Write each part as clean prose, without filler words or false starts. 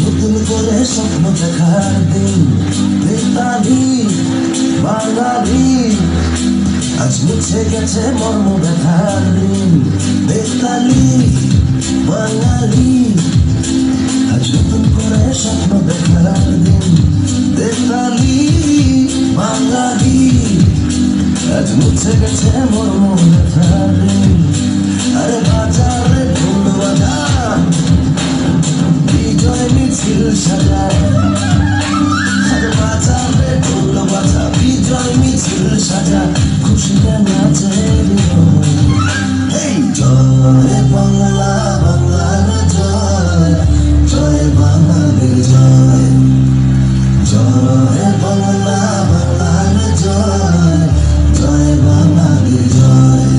নতুন করে স্বপ্ন দেখার দিন, বেতালি বাঙালি। আজ মুছে গেছে মর্ম ব্যথার দিন, বেতালি বাঙালি। আজ নতুন করে স্বপ্ন দেখার দিন, বেতালি বাঙালি। আজ মুছে গেছে মর্ম ব্যথার দিন। আরে বাজারে ঢোল বাজা, বিজয় মিছিল সাজায়। আরে বাজারে ঢোল বাজা, বিজয় মিছিল সাজা, খুশিতে নাচে হৃদয়। এই জয় বাংলা, বাংলার জয়, জয় বাঙালির জয়। জয় বাংলা, বাংলার জয়, জয় বাঙালির জয়।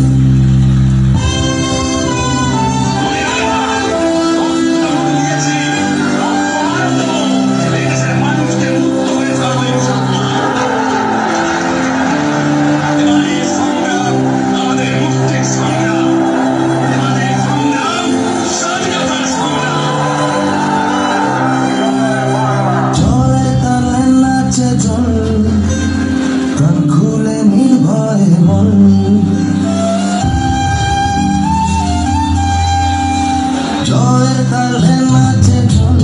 প্রাণ খুলে নির্ভয় মন, জয়ের তালে নাচে জন,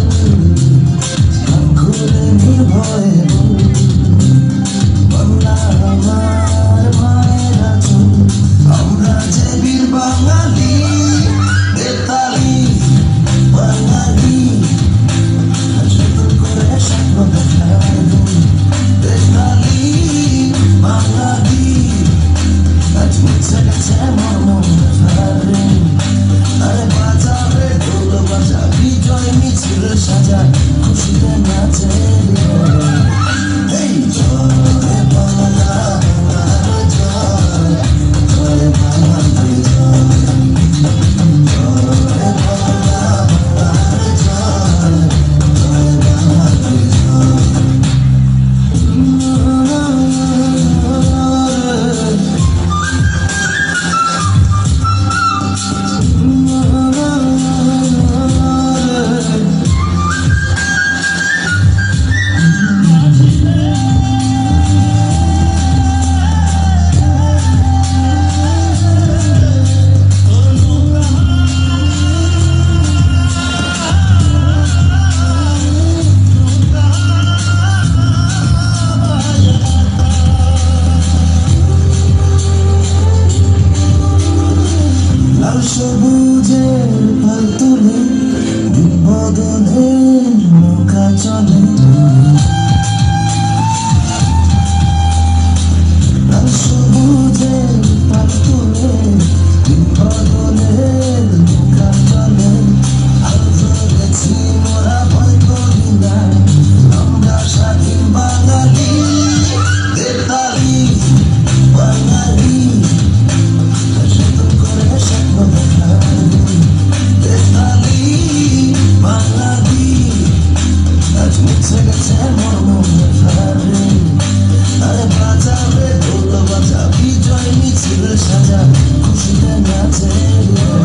প্রাণ খুলে নির্ভয় মন। বাংলা আমার মায়ের আচল, আমরা যে বীর বাঙালি, বেতালি বাঙালি। আজ নতুন করে স্বপ্ন দেখার দিন, বেতালি বাঙালি। আজ মুছে গেছে মর্ম ব্যথার দিন। আরে বাজারে ঢোল বাজা, বিজয় মিছিল সাজা, খুশিতে নাচে হৃদয়। এই জয় বাংলা, বাংলার জয়, জয় বাঙালির জয়। জয় বাংলা, বাংলার জয়, জয় বাঙালির জয়। লাল সবুজের পাল তুলে, দিন বদলের নৌকা চলে। লাল সবুজের পাল তুলে, দিন বদলের নৌকা চলে। আল ধরেছি মোরা ভয় করি না, আমরা স্বাধীন বাঙালি, বেতালি বাঙালি। স্বপ্ন দেখার দিন, বেতালি বাঙালি। আজ মুছে গেছে মর্ম ব্যথার দিন। আরে বাজারে ঢোল বাজা, বিজয় মিছিল সাজা, খুশিতে নাচে হৃদয়।